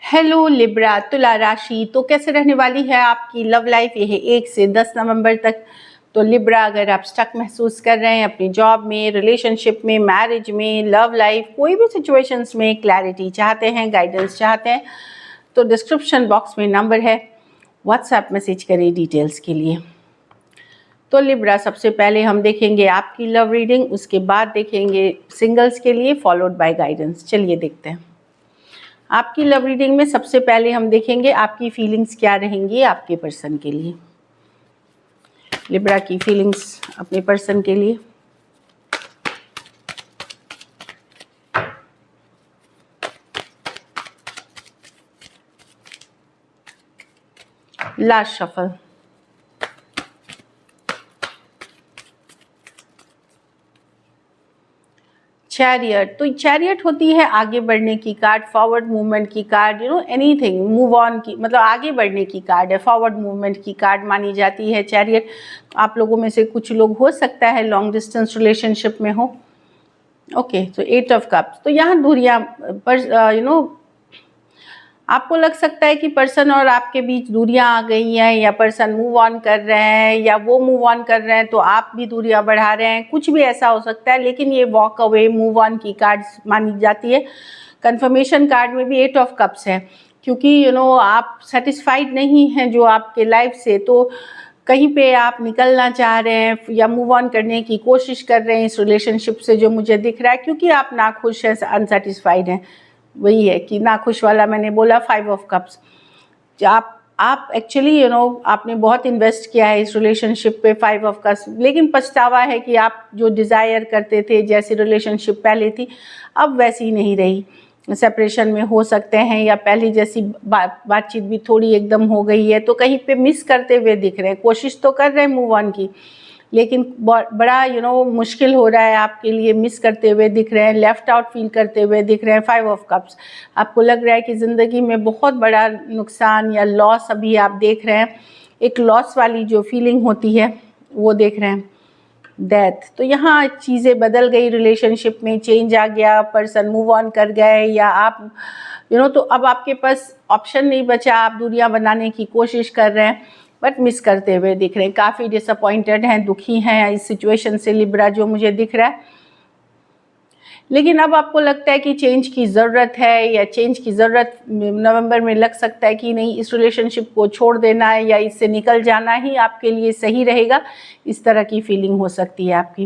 Hello Libra तुला राशि, तो कैसे रहने वाली है आपकी लव लाइफ? ये है 1 से 10 नवंबर तक। तो लिब्रा, अगर आप स्टक महसूस कर रहे हैं अपनी जॉब में, रिलेशनशिप में, मैरिज में, लव लाइफ, कोई भी सिचुएशंस में क्लैरिटी चाहते हैं, गाइडेंस चाहते हैं, तो डिस्क्रिप्शन बॉक्स में नंबर है, व्हाट्सएप मैसेज करें डिटेल्स के लिए। तो लिब्रा, सबसे पहले हम देखेंगे आपकी लव रीडिंग, उसके बाद देखेंगे सिंगल्स के लिए, फॉलोड बाय गाइडेंस। चलिए देखते हैं आपकी लव रीडिंग में। सबसे पहले हम देखेंगे आपकी फीलिंग्स क्या रहेंगी आपके पर्सन के लिए। लिब्रा की फीलिंग्स अपने पर्सन के लिए। Last shuffle. चैरियट। तो चैरियट होती है आगे बढ़ने की कार्ड, फॉरवर्ड मूवमेंट की कार्ड, एनीथिंग, मूव ऑन की, मतलब आगे बढ़ने की कार्ड है, फॉरवर्ड मूवमेंट की कार्ड मानी जाती है चैरियट। आप लोगों में से कुछ लोग हो सकता है लॉन्ग डिस्टेंस रिलेशनशिप में हो। ओके, तो 8 ऑफ कप्स। तो यहाँ दूरियां पर आपको लग सकता है कि पर्सन और आपके बीच दूरियां आ गई हैं, या पर्सन मूव ऑन कर रहे हैं, या वो मूव ऑन कर रहे हैं तो आप भी दूरियां बढ़ा रहे हैं, कुछ भी ऐसा हो सकता है। लेकिन ये वॉक अवे, मूव ऑन की कार्ड मानी जाती है। कंफर्मेशन कार्ड में भी 8 ऑफ कप्स है, क्योंकि आप सेटिस्फाइड नहीं हैं जो आपके लाइफ से, तो कहीं पे आप निकलना चाह रहे हैं या मूव ऑन करने की कोशिश कर रहे हैं इस रिलेशनशिप से, जो मुझे दिख रहा है, क्योंकि आप नाखुश हैं, अनसेटिस्फाइड हैं। वही है कि नाखुश वाला मैंने बोला 5 ऑफ कप्स। आप एक्चुअली आपने बहुत इन्वेस्ट किया है इस रिलेशनशिप पे, 5 ऑफ कप्स, लेकिन पछतावा है कि आप जो डिज़ायर करते थे, जैसी रिलेशनशिप पहले थी, अब वैसी नहीं रही। सेपरेशन में हो सकते हैं, या पहले जैसी बातचीत भी थोड़ी एकदम हो गई है, तो कहीं पे मिस करते हुए दिख रहे हैं। कोशिश तो कर रहे हैं मूव ऑन की, लेकिन बड़ा मुश्किल हो रहा है आपके लिए, मिस करते हुए दिख रहे हैं, लेफ्ट आउट फील करते हुए दिख रहे हैं। 5 ऑफ कप्स। आपको लग रहा है कि ज़िंदगी में बहुत बड़ा नुकसान या लॉस अभी आप देख रहे हैं, एक लॉस वाली जो फीलिंग होती है वो देख रहे हैं। डेथ। तो यहाँ चीज़ें बदल गई, रिलेशनशिप में चेंज आ गया, पर्सन मूव ऑन कर गए, या आप तो अब आपके पास ऑप्शन नहीं बचा, आप दूरियां बनाने की कोशिश कर रहे हैं, बट मिस करते हुए दिख रहे हैं। काफ़ी डिसअपॉइंटेड हैं, दुखी हैं इस सिचुएशन से लिब्रा, जो मुझे दिख रहा है। लेकिन अब आपको लगता है कि चेंज की ज़रूरत है, या चेंज की ज़रूरत नवंबर में लग सकता है कि नहीं, इस रिलेशनशिप को छोड़ देना है या इससे निकल जाना ही आपके लिए सही रहेगा। इस तरह की फीलिंग हो सकती है आपकी।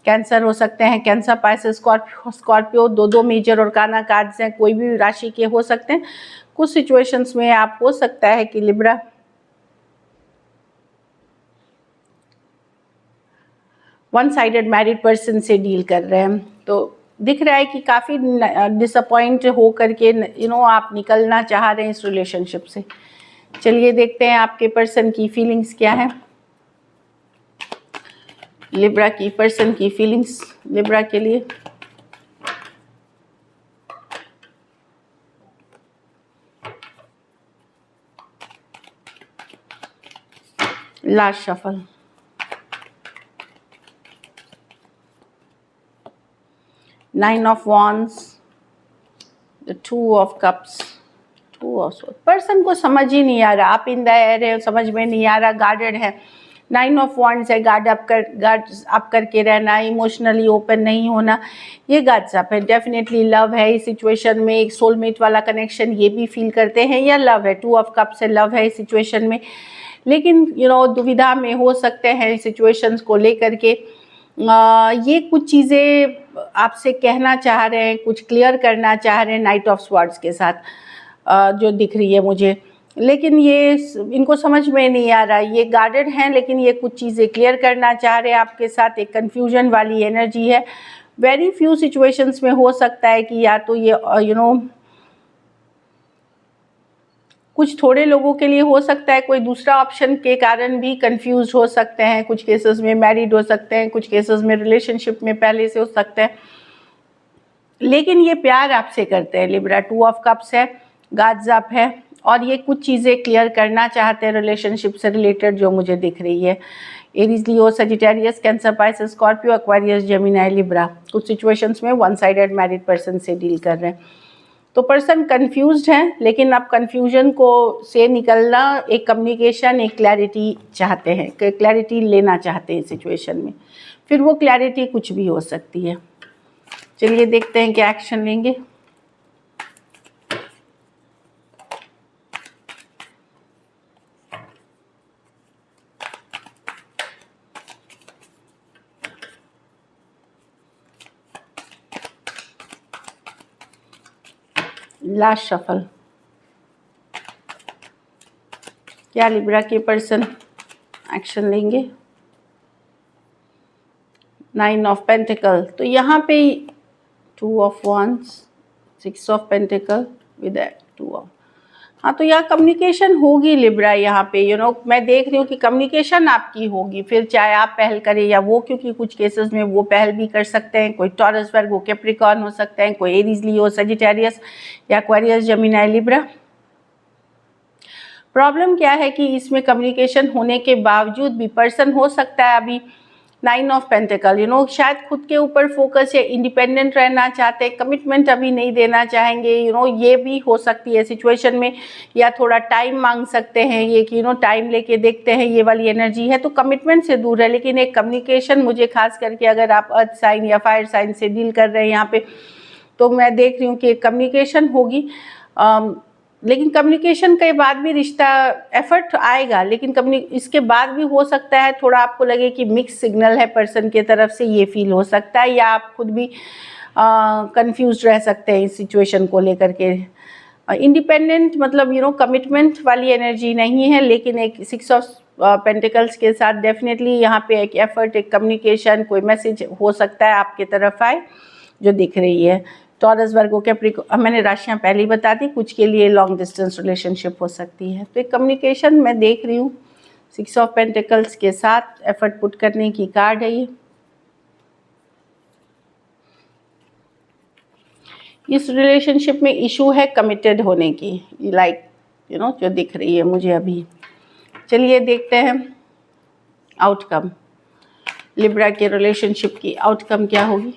कैंसर हो सकते हैं, कैंसर, पाइसेस, स्कॉर्पियो, दो मेजर और काना कार्ड्स हैं, कोई भी राशि के हो सकते हैं। कुछ सिचुएशंस में आप हो सकता है कि Libra one sided married person से डील कर रहे हैं। तो दिख रहा है कि काफ़ी डिसअपॉइंट हो करके आप निकलना चाह रहे हैं इस रिलेशनशिप से। चलिए देखते हैं आपके पर्सन की फीलिंग्स क्या है। लिब्रा की पर्सन की फीलिंग्स लिब्रा के लिए। Last shuffle. Nine of wands, the 2 of cups, 2 of swords. Person को समझ ही नहीं आ रहा, आप इन द एयर है, समझ में नहीं आ रहा, गार्डेड है। 9 ऑफ वॉन्ड्स है, गार्ड अप करके रहना, इमोशनली ओपन नहीं होना, ये गार्ड्स अप है। डेफिनेटली लव है इस सिचुएशन में, एक सोलमेट वाला कनेक्शन ये भी फील करते हैं, या लव है। 2 ऑफ कप्स से लव है इस सिचुएशन में, लेकिन दुविधा में हो सकते हैं सिचुएशंस को लेकर के। ये कुछ चीज़ें आपसे कहना चाह रहे हैं, कुछ क्लियर करना चाह रहे हैं नाइट ऑफ स्वॉर्ड्स के साथ, जो दिख रही है मुझे। लेकिन ये इनको समझ में नहीं आ रहा, ये गार्डेड हैं, लेकिन ये कुछ चीज़ें क्लियर करना चाह रहे हैं आपके साथ। एक कन्फ्यूजन वाली एनर्जी है। वेरी फ्यू सिचुएशंस में हो सकता है कि या तो ये कुछ थोड़े लोगों के लिए हो सकता है कोई दूसरा ऑप्शन के कारण भी कंफ्यूज हो सकते हैं। कुछ केसेस में मैरिड हो सकते हैं, कुछ केसेस में रिलेशनशिप में पहले से हो सकते हैं, लेकिन ये प्यार आपसे करते हैं लिब्रा। 2 ऑफ कप्स है, गार्ड्स अप है, और ये कुछ चीज़ें क्लियर करना चाहते हैं रिलेशनशिप से रिलेटेड, जो मुझे दिख रही है। Aries, Leo, Sagittarius, Cancer, Pisces, Scorpio, Aquarius, Gemini, Libra. कुछ सिचुएशंस में वन साइडेड मैरिड पर्सन से डील कर रहे हैं। तो पर्सन कंफ्यूज्ड है, लेकिन अब कंफ्यूजन को से निकलना, एक कम्युनिकेशन, एक क्लैरिटी चाहते हैं, क्लैरिटी लेना चाहते हैं सिचुएशन में। फिर वो क्लैरिटी कुछ भी हो सकती है। चलिए देखते हैं क्या एक्शन लेंगे। लास्ट शफल, क्या लिब्रा के पर्सन एक्शन लेंगे। 9 ऑफ पेंटिकल, तो यहाँ पे 2 of wands, 6 of pentacle with 2 of, हाँ तो यहाँ कम्युनिकेशन होगी लिब्रा। यहाँ पे मैं देख रही हूँ कि कम्युनिकेशन आपकी होगी, फिर चाहे आप पहल करें या वो, क्योंकि कुछ केसेस में वो पहल भी कर सकते हैं। कोई टॉरस, वर्गो, कैप्रिकॉर्न हो सकते हैं, कोई एरीज, लियो, सजिटेरियस या एक्वेरियस, जेमिनी, लिब्रा। प्रॉब्लम क्या है कि इसमें कम्युनिकेशन होने के बावजूद भी पर्सन हो सकता है अभी 9 ऑफ पेंटिकल, शायद खुद के ऊपर फोकस है, इंडिपेंडेंट रहना चाहते हैं, कमिटमेंट अभी नहीं देना चाहेंगे, ये भी हो सकती है सिचुएशन में, या थोड़ा टाइम मांग सकते हैं ये कि टाइम लेके देखते हैं, ये वाली एनर्जी है। तो कमिटमेंट से दूर है, लेकिन एक कम्युनिकेशन, मुझे खास करके अगर आप अर्थ साइन या फायर साइन से डील कर रहे हैं यहाँ पे, तो मैं देख रही हूँ कि कम्युनिकेशन होगी। लेकिन कम्युनिकेशन के बाद भी रिश्ता, एफर्ट आएगा, लेकिन इसके बाद भी हो सकता है थोड़ा आपको लगे कि मिक्स सिग्नल है पर्सन के तरफ से, ये फील हो सकता है, या आप खुद भी कंफ्यूज रह सकते हैं इस सिचुएशन को लेकर के। इंडिपेंडेंट मतलब कमिटमेंट वाली एनर्जी नहीं है, लेकिन एक 6 ऑफ पेंटिकल्स के साथ डेफिनेटली यहाँ पे एक एफर्ट, एक कम्युनिकेशन, कोई मैसेज हो सकता है आपके तरफ आए, जो दिख रही है। टॉरस, वर्गो, कैप्रिकॉर्न, मैंने राशियाँ पहले ही बता दी, कुछ के लिए लॉन्ग डिस्टेंस रिलेशनशिप हो सकती है। तो एक कम्युनिकेशन मैं देख रही हूँ 6 ऑफ पेंटिकल्स के साथ, एफर्ट पुट करने की कार्ड है ये। इस रिलेशनशिप में इशू है कमिटेड होने की, लाइक जो दिख रही है मुझे अभी। चलिए देखते हैं आउटकम, लिब्रा के रिलेशनशिप की आउटकम क्या होगी।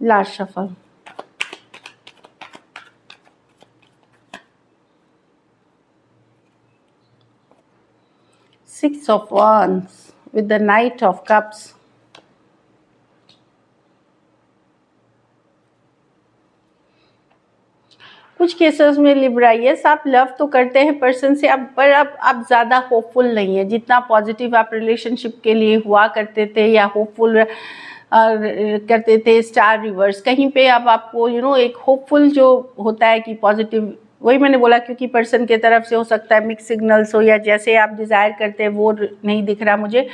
Last shuffle, Six of Wands with the Knight of Cups. कुछ केसेस में लिब्रा, यस आप लव तो करते हैं पर्सन से, अब पर अब आप ज़्यादा होपफुल नहीं है, जितना पॉजिटिव आप रिलेशनशिप के लिए हुआ करते थे या होपफुल करते थे। स्टार रिवर्स कहीं पे अब आपको एक होपफुल जो होता है कि पॉजिटिव, वही मैंने बोला, क्योंकि पर्सन के तरफ से हो सकता है मिक्स सिग्नल्स हो, या जैसे आप डिज़ायर करते हैं वो नहीं दिख रहा मुझे।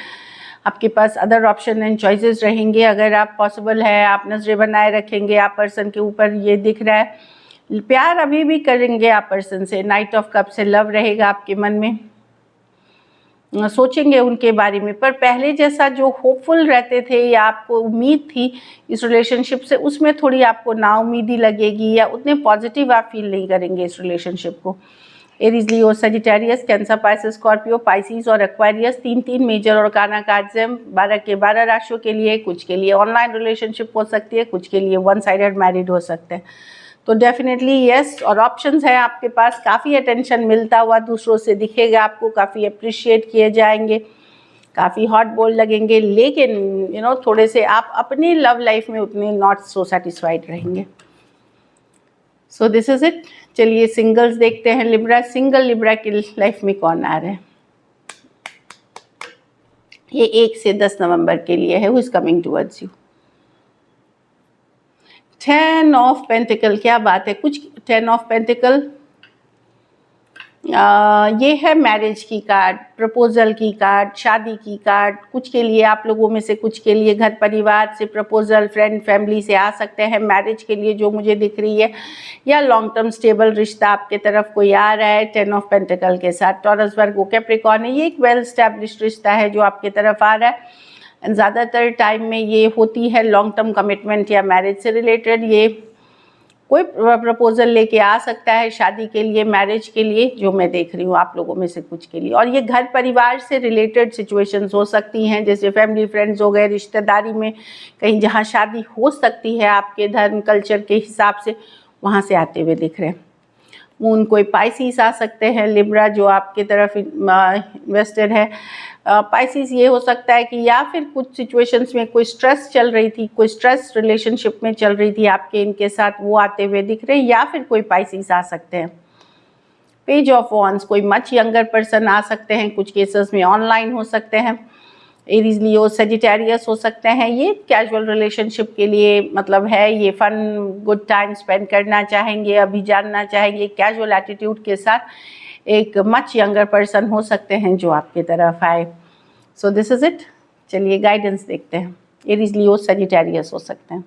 आपके पास अदर ऑप्शन एंड चॉइसेस रहेंगे, अगर आप पॉसिबल है आप नजरें बनाए रखेंगे, आप पर्सन के ऊपर, ये दिख रहा है प्यार अभी भी करेंगे आप पर्सन से। नाइट ऑफ कप से लव रहेगा आपके मन में, सोचेंगे उनके बारे में, पर पहले जैसा जो होपफुल रहते थे या आपको उम्मीद थी इस रिलेशनशिप से, उसमें थोड़ी आपको नाउम्मीदी लगेगी, या उतने पॉजिटिव आप फील नहीं करेंगे इस रिलेशनशिप को। Aries, Leo, Sagittarius, Cancer, Pisces, Scorpio, Pisces और एक्वारियस, 3 मेजर और काना कार्जम 12 के 12 राशियों के लिए। कुछ के लिए ऑनलाइन रिलेशनशिप हो सकती है, कुछ के लिए वन साइडेड मैरिड हो सकते हैं। तो डेफिनेटली यस, और ऑप्शंस हैं आपके पास, काफ़ी अटेंशन मिलता हुआ दूसरों से दिखेगा आपको, काफ़ी अप्रिशिएट किए जाएंगे, काफ़ी हॉट बोल लगेंगे, लेकिन थोड़े से आप अपनी लव लाइफ में उतने नॉट सो सेटिस्फाइड रहेंगे। So this is it. चलिए सिंगल्स देखते हैं लिब्रा, सिंगल लिब्रा की लाइफ में कौन आ रहा है। ये 1 से 10 नवंबर के लिए है। Who is coming towards you. 10 of pentacle, क्या बात है, कुछ 10 ऑफ पेंटिकल ये है मैरिज की कार्ड, प्रपोजल की कार्ड, शादी की कार्ड। कुछ के लिए, आप लोगों में से कुछ के लिए घर परिवार से प्रपोजल, फ्रेंड फैमिली से आ सकते हैं मैरिज के लिए जो मुझे दिख रही है, या लॉन्ग टर्म स्टेबल रिश्ता आपके तरफ कोई आ रहा है 10 ऑफ पेंटिकल के साथ। टॉरस, वर्गो, कैप्रिकॉर्न है, ये एक वेल स्टैब्लिश्ड रिश्ता है जो आपके तरफ आ रहा है। ज़्यादातर टाइम में ये होती है लॉन्ग टर्म कमिटमेंट या मैरिज से रिलेटेड। ये कोई प्रपोजल लेके आ सकता है शादी के लिए, मैरिज के लिए, जो मैं देख रही हूँ आप लोगों में से कुछ के लिए। और ये घर परिवार से रिलेटेड सिचुएशंस हो सकती हैं, जैसे फैमिली फ्रेंड्स हो गए, रिश्तेदारी में कहीं जहाँ शादी हो सकती है आपके धर्म कल्चर के हिसाब से, वहाँ से आते हुए दिख रहे हैं। मून कोई पाइसिस आ सकते हैं, लिब्रा जो आपके तरफ इन्वेस्टेड है। पाइसिस ये हो सकता है कि या फिर कुछ सिचुएशंस में कोई स्ट्रेस चल रही थी, कोई स्ट्रेस रिलेशनशिप में चल रही थी आपके इनके साथ, वो आते हुए दिख रहे हैं, या फिर कोई पाइसिस आ सकते हैं। पेज ऑफ वॉन्ड्स, कोई मच यंगर पर्सन आ सकते हैं, कुछ केसेस में ऑनलाइन हो सकते हैं। एरीज, लियो, सेजिटेरियस हो सकते हैं। ये कैजुअल रिलेशनशिप के लिए मतलब है, ये फन गुड टाइम स्पेंड करना चाहेंगे, अभी जानना चाहेंगे, कैजुअल एटीट्यूड के साथ एक मच यंगर पर्सन हो सकते हैं जो आपकी तरफ आए। So this is it. चलिए गाइडेंस देखते हैं। एरीज, लियो, सेजिटेरियस हो सकते हैं।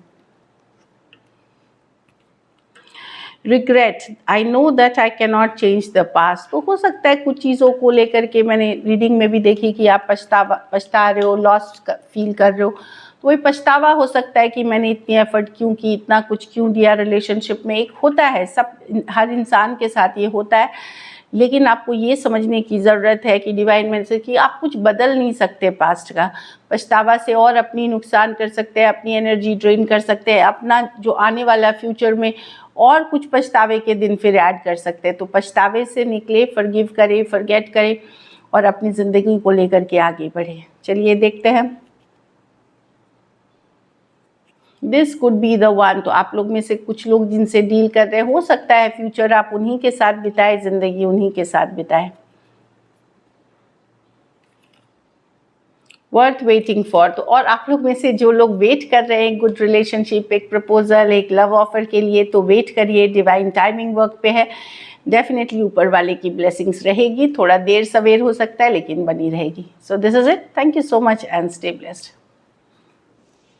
Regret, I know that I can not change the past. तो हो सकता है कुछ चीज़ों को लेकर के, मैंने रीडिंग में भी देखी कि आप पछता रहे हो, लॉस्ट फील कर रहे हो। तो वही पछतावा हो सकता है कि मैंने इतनी एफर्ट क्यों की, इतना कुछ क्यों दिया रिलेशनशिप में। एक होता है, सब हर इंसान के साथ ये होता है, लेकिन आपको ये समझने की ज़रूरत है कि डिवाइन मैसेज कि आप कुछ बदल नहीं सकते पास्ट का। पछतावा से और अपनी नुकसान कर सकते हैं, अपनी एनर्जी ड्रेन कर सकते हैं, अपना जो आने वाला फ्यूचर में और कुछ पछतावे के दिन फिर ऐड कर सकते हैं। तो पछतावे से निकले, फॉरगिव करें, फॉरगेट करें और अपनी ज़िंदगी को लेकर के आगे बढ़े। चलिए देखते हैं। This could be the one. तो आप लोग में से कुछ लोग जिनसे डील कर रहे हैं, हो सकता है फ्यूचर आप उन्हीं के साथ बिताए, ज़िंदगी उन्हीं के साथ बिताए। Worth waiting for. तो और आप लोग में से जो लोग वेट कर रहे हैं गुड रिलेशनशिप, एक प्रपोजल, एक लव ऑफर के लिए, तो वेट करिए, डिवाइन टाइमिंग वर्क पे है। डेफिनेटली ऊपर वाले की ब्लेसिंग्स रहेगी, थोड़ा देर सवेर हो सकता है लेकिन बनी रहेगी। So this is it. Thank you so much and stay blessed.